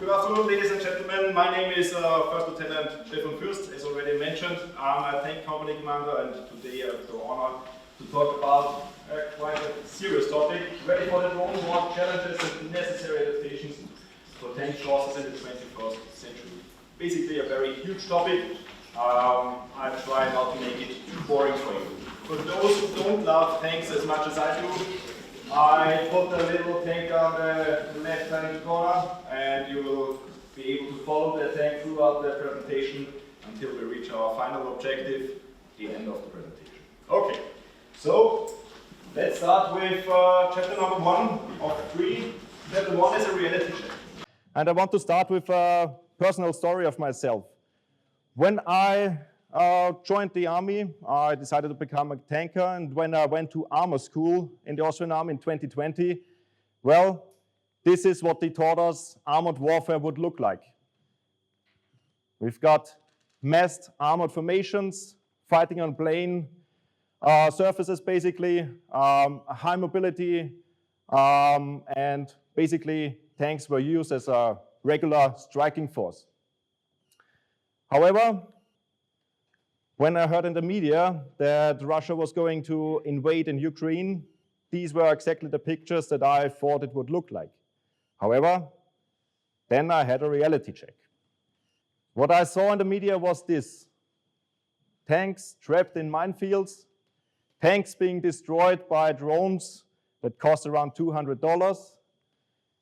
Good afternoon, ladies and gentlemen. My name is First Lieutenant Stefan Fürst, as already mentioned. I'm a tank company commander, and today I have the honor to talk about quite a serious topic. Ready for the drone war, challenges and necessary adaptations for tank forces in the 21st century. Basically a very huge topic. I try not to make it too boring for you. For those who don't love tanks as much as I do, I put a little tank on the left-hand corner, and you will be able to follow the tank throughout the presentation until we reach our final objective, the end of the presentation. Okay, so let's start with chapter number 1 of 3. Chapter 1 is a reality check. And I want to start with a personal story of myself. When I joined the army, I decided to become a tanker, and when I went to armor school in the Austrian Army in 2020, well, this is what they taught us armored warfare would look like. We've got massed armored formations, fighting on plain surfaces basically, high mobility, and basically tanks were used as a regular striking force. However, when I heard in the media that Russia was going to invade in Ukraine, these were exactly the pictures that I thought it would look like. However, then I had a reality check. What I saw in the media was this: tanks trapped in minefields, tanks being destroyed by drones that cost around $200,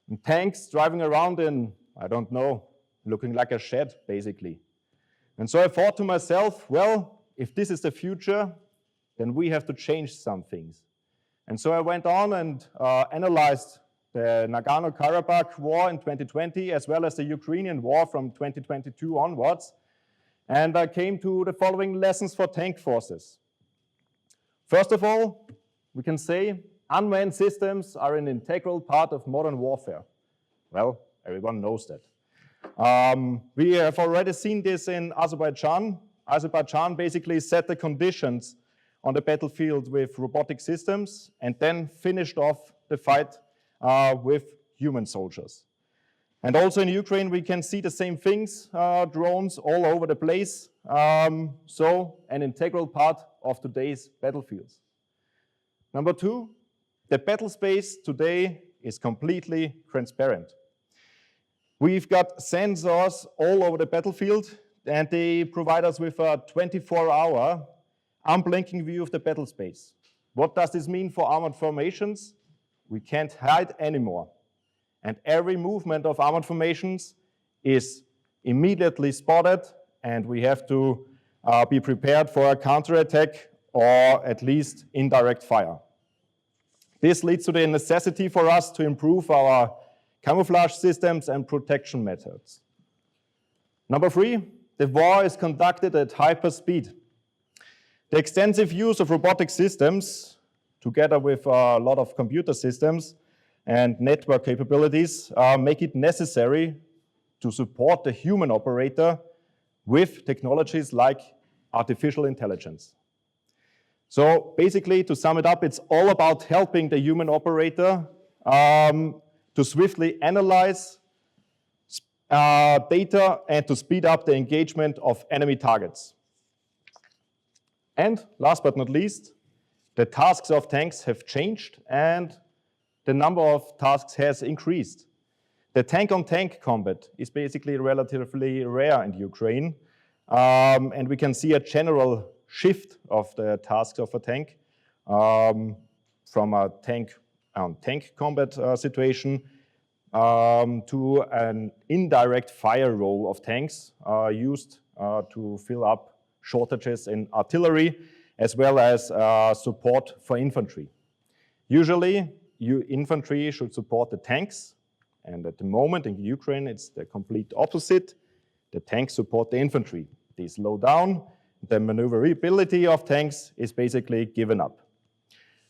and tanks driving around in, I don't know, looking like a shed, basically. And so I thought to myself, well, if this is the future, then we have to change some things. And so I went on and analyzed the Nagorno-Karabakh war in 2020, as well as the Ukrainian war from 2022 onwards. And I came to the following lessons for tank forces. First of all, we can say unmanned systems are an integral part of modern warfare. Well, everyone knows that. We have already seen this in Azerbaijan. Azerbaijan basically set the conditions on the battlefield with robotic systems and then finished off the fight with human soldiers. And also in Ukraine, we can see the same things, drones all over the place. So an integral part of today's battlefields. Number 2, the battle space today is completely transparent. We've got sensors all over the battlefield, and they provide us with a 24-hour unblinking view of the battle space. What does this mean for armored formations? We can't hide anymore. And every movement of armored formations is immediately spotted, and we have to be prepared for a counterattack or at least indirect fire. This leads to the necessity for us to improve our camouflage systems and protection methods. Number 3, the war is conducted at hyper speed. The extensive use of robotic systems, together with a lot of computer systems and network capabilities, make it necessary to support the human operator with technologies like artificial intelligence. So basically, to sum it up, it's all about helping the human operator to swiftly analyze data and to speed up the engagement of enemy targets. And last but not least, the tasks of tanks have changed and the number of tasks has increased. The tank-on-tank combat is basically relatively rare in Ukraine, and we can see a general shift of the tasks of a tank from a tank-on-tank combat situation to an indirect fire role of tanks used to fill up shortages in artillery, as well as support for infantry. Usually, infantry should support the tanks, and at the moment in Ukraine, it's the complete opposite. The tanks support the infantry. They slow down. The maneuverability of tanks is basically given up.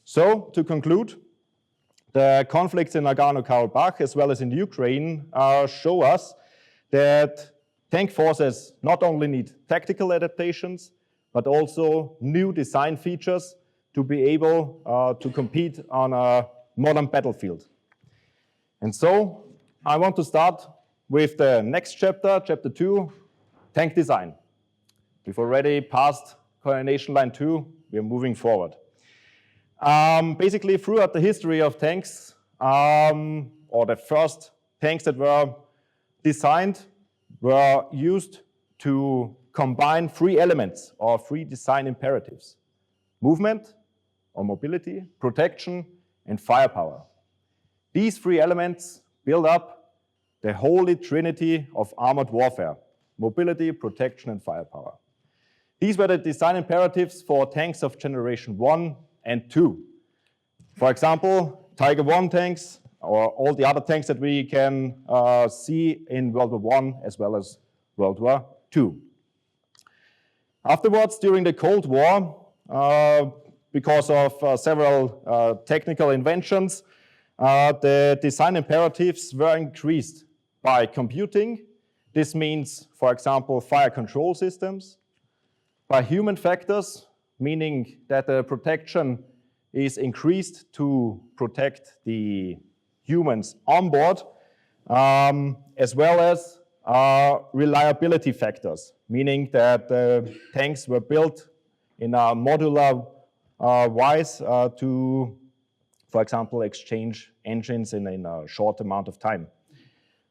So, to conclude, the conflicts in Nagorno-Karabakh as well as in Ukraine show us that tank forces not only need tactical adaptations, but also new design features to be able to compete on a modern battlefield. And so I want to start with the next chapter, chapter 2, tank design. We've already passed coordination line 2, we are moving forward. Basically, throughout the history of tanks, or the first tanks that were designed were used to combine three elements or three design imperatives: movement or mobility, protection, and firepower. These three elements build up the holy trinity of armored warfare: mobility, protection, and firepower. These were the design imperatives for tanks of generation 1 and 2. For example, Tiger I tanks, or all the other tanks that we can see in World War I as well as World War II. Afterwards, during the Cold War, because of several technical inventions, the design imperatives were increased by computing. This means, for example, fire control systems, by human factors, meaning that the protection is increased to protect the humans on board, as well as reliability factors, meaning that the tanks were built in a modular wise to, for example, exchange engines in a short amount of time.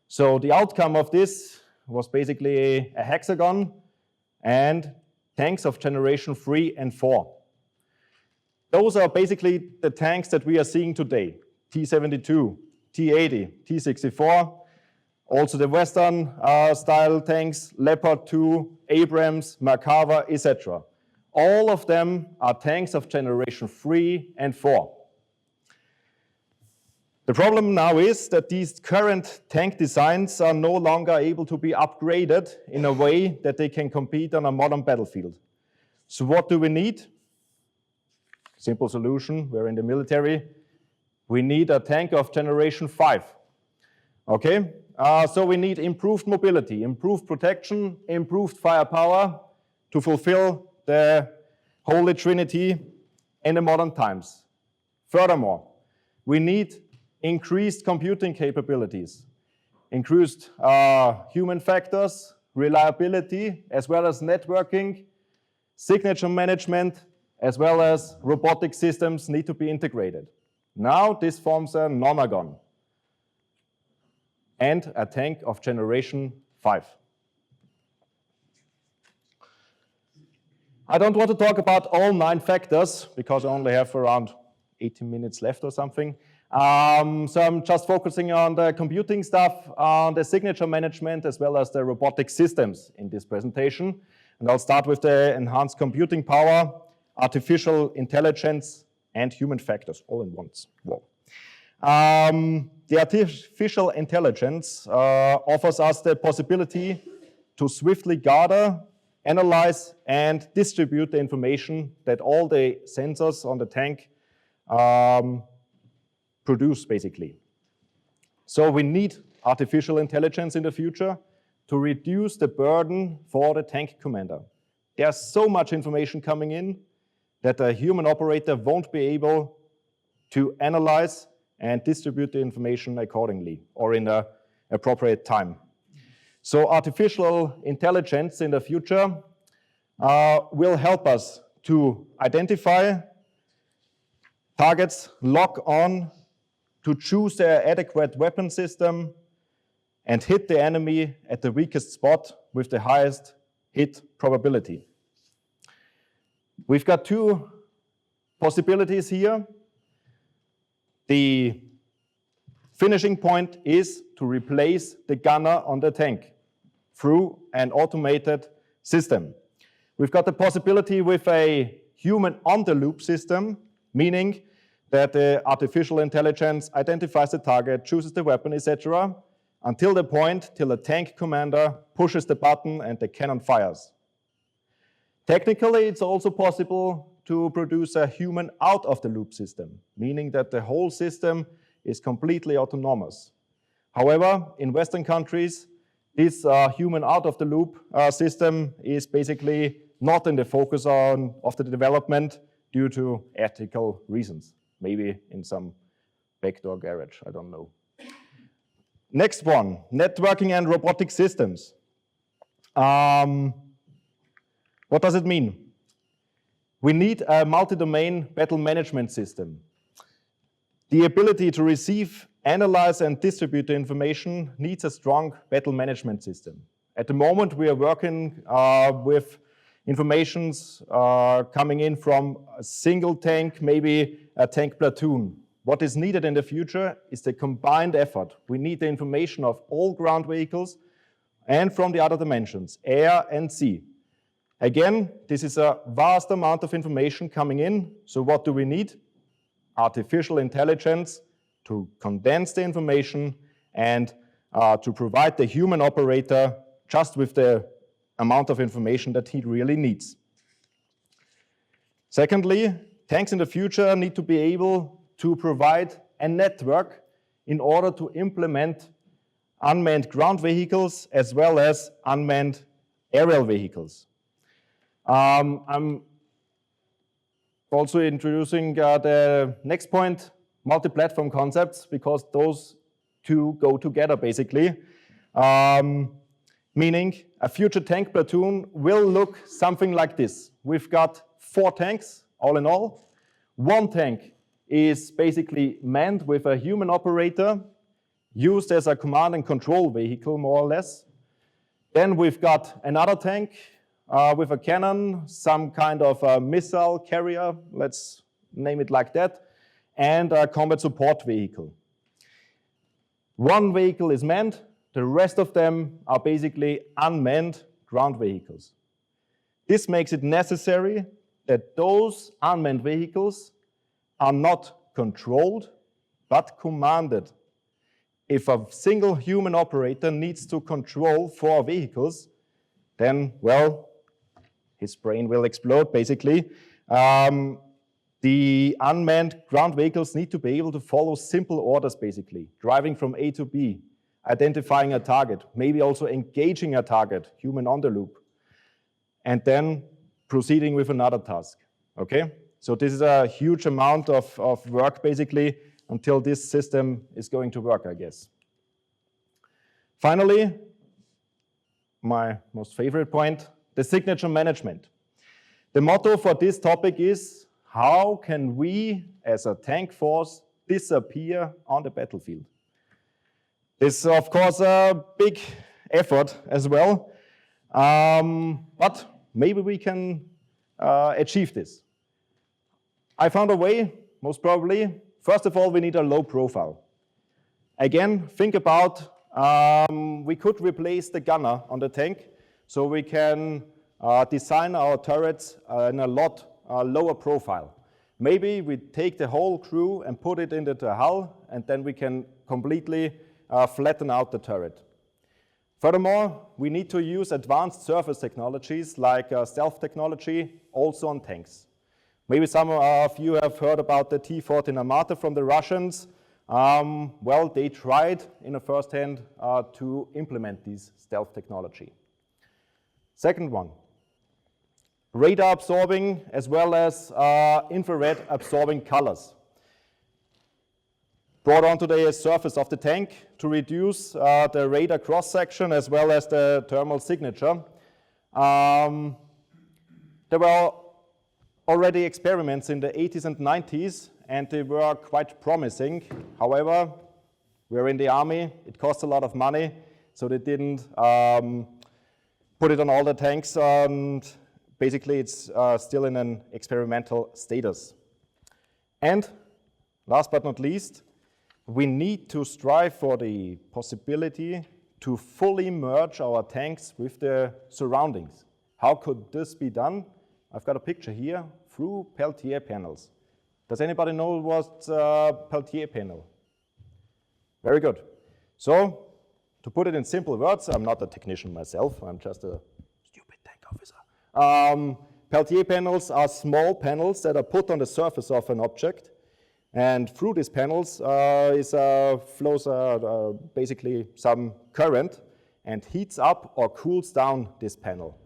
So the outcome of this was basically a hexagon and tanks of generation 3 and 4. Those are basically the tanks that we are seeing today: T-72, T-80, T-64, also the Western style tanks, Leopard 2, Abrams, Merkava, etc. All of them are tanks of generation 3 and 4. The problem now is that these current tank designs are no longer able to be upgraded in a way that they can compete on a modern battlefield. So what do we need? Simple solution, we're in the military. We need a tank of generation 5. Okay, so we need improved mobility, improved protection, improved firepower to fulfill the Holy Trinity in the modern times. Furthermore, we need increased computing capabilities, increased human factors, reliability, as well as networking, signature management, as well as robotic systems need to be integrated. Now this forms a nonagon and a tank of generation 5. I don't want to talk about all 9 factors because I only have around 18 minutes left or something. So I'm just focusing on the computing stuff, on the signature management, as well as the robotic systems in this presentation. And I'll start with the enhanced computing power, artificial intelligence, and human factors, all in one. Wow. The artificial intelligence offers us the possibility to swiftly gather, analyze, and distribute the information that all the sensors on the tank produce, basically. So we need artificial intelligence in the future to reduce the burden for the tank commander. There's so much information coming in that a human operator won't be able to analyze and distribute the information accordingly or in the appropriate time. So artificial intelligence in the future will help us to identify targets, lock on, to choose the adequate weapon system, and hit the enemy at the weakest spot with the highest hit probability. We've got 2 possibilities here. The finishing point is to replace the gunner on the tank through an automated system. We've got the possibility with a human on-the-loop system, meaning that the artificial intelligence identifies the target, chooses the weapon, etc., until the point till the tank commander pushes the button and the cannon fires. Technically, it's also possible to produce a human out-of-the-loop system, meaning that the whole system is completely autonomous. However, in Western countries, this human out-of-the-loop system is basically not in the focus of the development due to ethical reasons. Maybe in some backdoor garage, I don't know. Next one, networking and robotic systems. What does it mean? We need a multi-domain battle management system. The ability to receive, analyze, and distribute the information needs a strong battle management system. At the moment, we are working with informations coming in from a single tank, maybe a tank platoon. What is needed in the future is the combined effort. We need the information of all ground vehicles and from the other dimensions, air and sea. Again, this is a vast amount of information coming in. So what do we need? Artificial intelligence to condense the information and to provide the human operator just with the amount of information that he really needs. Secondly, tanks in the future need to be able to provide a network in order to implement unmanned ground vehicles as well as unmanned aerial vehicles. I'm also introducing the next point, multi-platform concepts, because those two go together basically. Meaning a future tank platoon will look something like this. We've got 4 tanks all in all. One tank is basically manned with a human operator, used as a command and control vehicle, more or less. Then we've got another tank with a cannon, some kind of a missile carrier, let's name it like that, and a combat support vehicle. One vehicle is manned, the rest of them are basically unmanned ground vehicles. This makes it necessary that those unmanned vehicles are not controlled, but commanded. If a single human operator needs to control 4 vehicles, then, well, his brain will explode, basically. The unmanned ground vehicles need to be able to follow simple orders, basically. Driving from A to B, identifying a target, maybe also engaging a target, human on the loop, and then proceeding with another task, okay? So this is a huge amount of work, basically, until this system is going to work, I guess. Finally, my most favorite point, the signature management. The motto for this topic is, how can we, as a tank force, disappear on the battlefield? This is, of course, a big effort as well, but maybe we can achieve this. I found a way, most probably. First of all, we need a low profile. Again, think about, we could replace the gunner on the tank, so we can design our turrets in a lot lower profile. Maybe we take the whole crew and put it into the hull, and then we can completely flatten out the turret. Furthermore, we need to use advanced surface technologies like stealth technology also on tanks. Maybe some of you have heard about the T-14 Armata from the Russians. Well, they tried in a first hand to implement this stealth technology. Second one, radar absorbing as well as infrared absorbing colors. Brought onto the surface of the tank to reduce the radar cross-section as well as the thermal signature. There were already experiments in the 80s and 90s, and they were quite promising. However, we're in the army, it costs a lot of money, so they didn't put it on all the tanks, and basically it's still in an experimental status. And last but not least, we need to strive for the possibility to fully merge our tanks with the surroundings. How could this be done? I've got a picture here through Peltier panels. Does anybody know what's a Peltier panel? Very good. So, to put it in simple words, I'm not a technician myself, I'm just a stupid tank officer. Peltier panels are small panels that are put on the surface of an object, and through these panels flows basically some current and heats up or cools down this panel.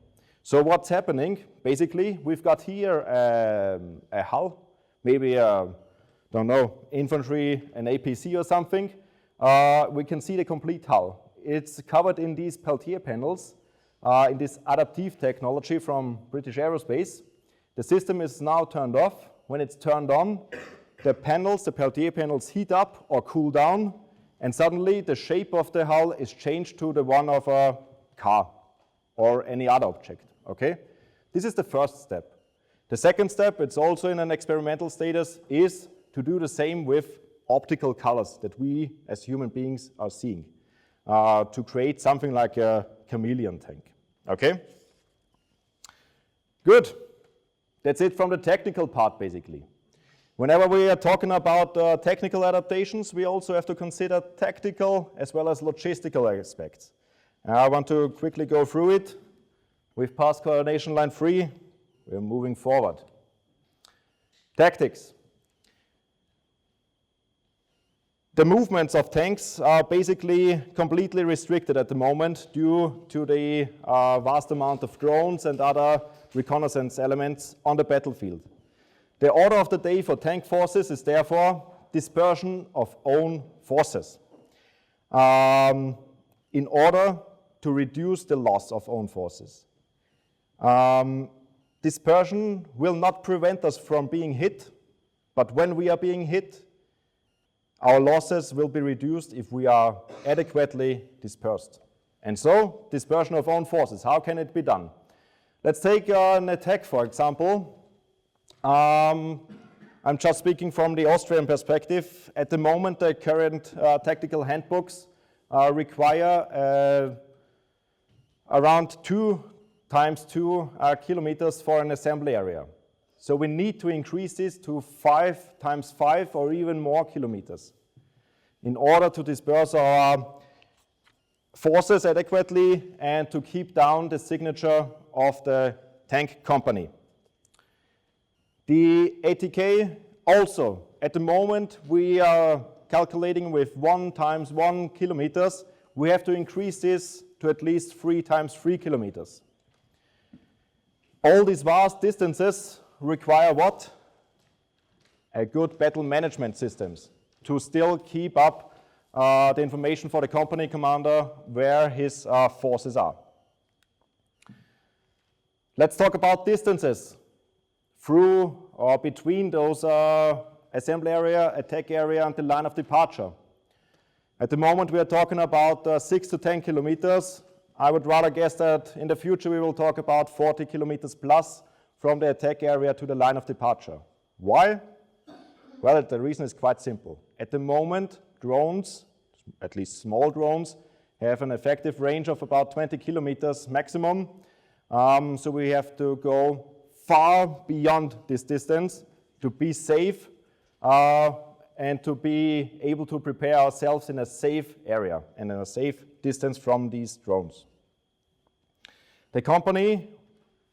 So what's happening? Basically, we've got here a hull, maybe don't know, infantry, an APC or something. we can see the complete hull. It's covered in these Peltier panels, in this adaptive technology from British Aerospace. The system is now turned off. When it's turned on, the panels, the Peltier panels, heat up or cool down, and suddenly the shape of the hull is changed to the one of a car or any other object, okay? This is the first step. The second step, it's also in an experimental status, is to do the same with optical colors that we as human beings are seeing, to create something like a chameleon tank, okay? Good. That's it from the technical part, basically. Whenever we are talking about technical adaptations, we also have to consider tactical as well as logistical aspects. I want to quickly go through it. We've passed coordination line 3. We're moving forward. Tactics. The movements of tanks are basically completely restricted at the moment due to the vast amount of drones and other reconnaissance elements on the battlefield. The order of the day for tank forces is therefore dispersion of own forces in order to reduce the loss of own forces. Dispersion will not prevent us from being hit, but when we are being hit, our losses will be reduced if we are adequately dispersed. And so, dispersion of own forces, how can it be done? Let's take an attack, for example. I'm just speaking from the Austrian perspective. At the moment, the current tactical handbooks require around 2 times 2 kilometers for an assembly area. So we need to increase this to 5 times 5 or even more kilometers in order to disperse our forces adequately and to keep down the signature of the tank company. The ATK also, at the moment, we are calculating with 1 times 1 kilometers. We have to increase this to at least 3 times 3 kilometers. All these vast distances require what? A good battle management systems to still keep up the information for the company commander where his forces are. Let's talk about distances through or between those assembly area, attack area, and the line of departure. At the moment, we are talking about 6 to 10 kilometers. I would rather guess that in the future we will talk about 40 kilometers plus from the attack area to the line of departure. Why? Well, the reason is quite simple. At the moment, drones, at least small drones, have an effective range of about 20 kilometers maximum. So we have to go far beyond this distance to be safe and to be able to prepare ourselves in a safe area and in a safe distance from these drones. The company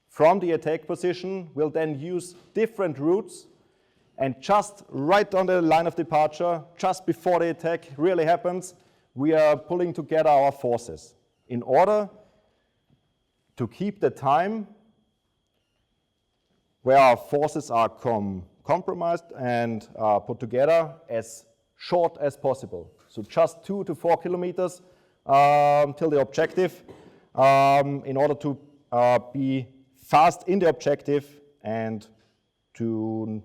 from the attack position will then use different routes, and just right on the line of departure, just before the attack really happens, we are pulling together our forces in order to keep the time where our forces are compromised and put together as short as possible. So just 2 to 4 kilometers till the objective in order to be fast in the objective and to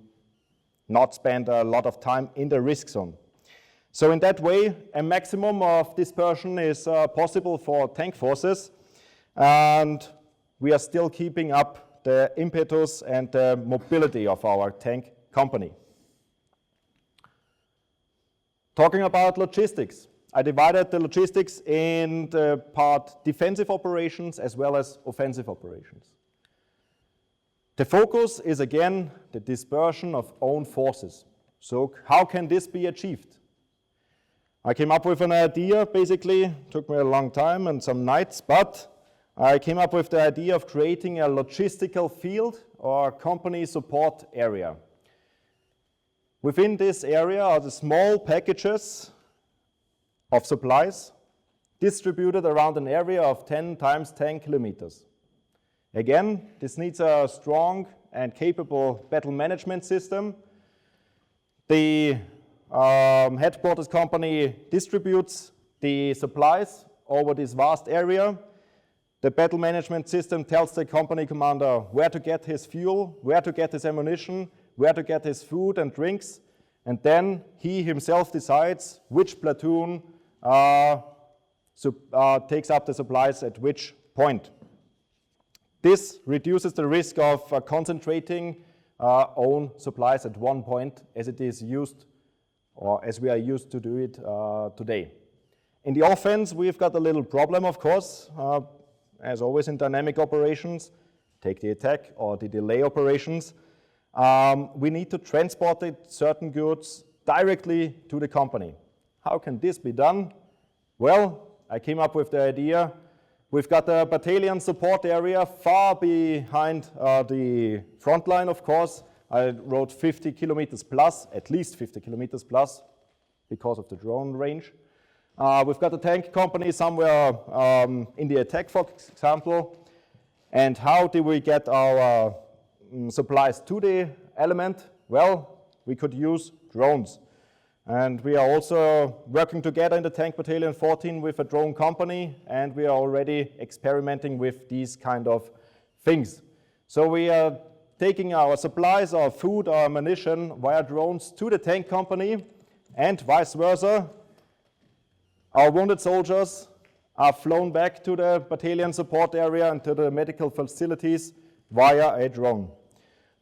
not spend a lot of time in the risk zone. So in that way, a maximum of dispersion is possible for tank forces, and we are still keeping up the impetus and the mobility of our tank company. Talking about logistics, I divided the logistics in the part defensive operations as well as offensive operations. The focus is again the dispersion of own forces. So how can this be achieved? I came up with an idea, basically, took me a long time and some nights, but I came up with the idea of creating a logistical field or company support area. Within this area are the small packages of supplies distributed around an area of 10 times 10 kilometers. Again, this needs a strong and capable battle management system. The headquarters company distributes the supplies over this vast area. The battle management system tells the company commander where to get his fuel, where to get his ammunition, where to get his food and drinks, and then he himself decides which platoon takes up the supplies at which point. This reduces the risk of concentrating own supplies at one point, as it is used, or as we are used to do it today. In the offense, we've got a little problem, of course, as always in dynamic operations, take the attack or the delay operations. We need to transport certain goods directly to the company. How can this be done? Well, I came up with the idea. We've got a battalion support area far behind the front line, of course. I wrote 50 kilometers plus, at least 50 kilometers plus, because of the drone range. We've got a tank company somewhere in the attack, for example. And how do we get our supplies to the element? Well, we could use drones. And we are also working together in the Tank Battalion 14 with a drone company, and we are already experimenting with these kind of things. So we are taking our supplies, our food, our ammunition via drones to the tank company, and vice versa. Our wounded soldiers are flown back to the battalion support area and to the medical facilities via a drone.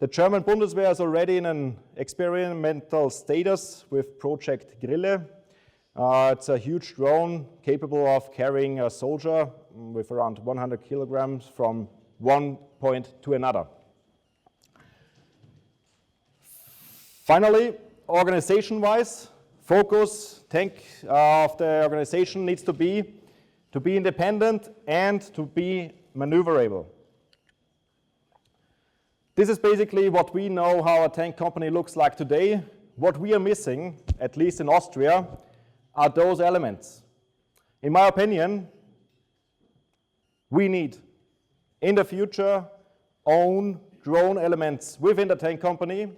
The German Bundeswehr is already in an experimental status with Project Grille. It's a huge drone capable of carrying a soldier with around 100 kilograms from one point to another. Finally, organization-wise, focus of the organization needs to be independent and to be maneuverable. This is basically what we know how a tank company looks like today. What we are missing, at least in Austria, are those elements. In my opinion, we need, in the future, own drone elements within the tank company,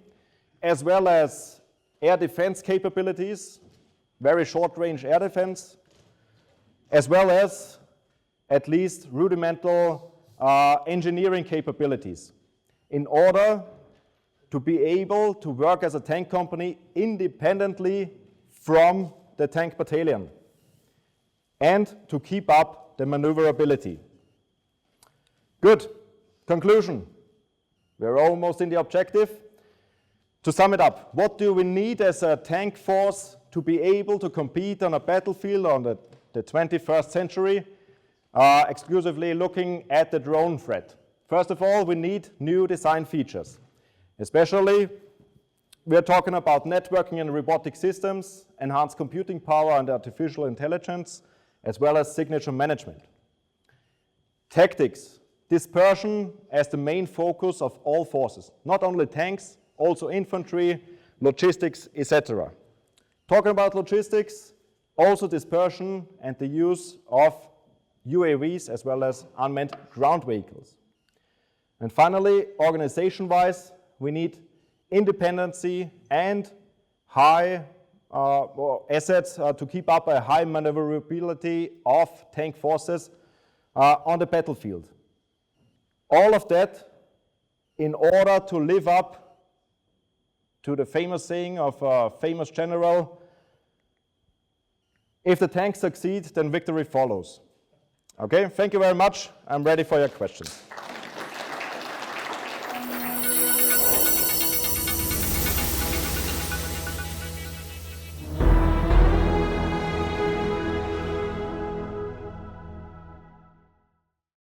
as well as air defense capabilities, very short-range air defense, as well as at least rudimental engineering capabilities, in order to be able to work as a tank company independently from the tank battalion and to keep up the maneuverability. Good. Conclusion. We're almost in the objective. To sum it up, what do we need as a tank force to be able to compete on a battlefield on the 21st century, exclusively looking at the drone threat? First of all, we need new design features. Especially, we're talking about networking and robotic systems, enhanced computing power and artificial intelligence, as well as signature management. Tactics, dispersion as the main focus of all forces, not only tanks, also infantry, logistics, etc. Talking about logistics, also dispersion and the use of UAVs as well as unmanned ground vehicles. And finally, organization-wise, we need independency and high assets to keep up a high maneuverability of tank forces on the battlefield. All of that in order to live up to the famous saying of a famous general, if the tanks succeed, then victory follows. Okay, thank you very much. I'm ready for your questions.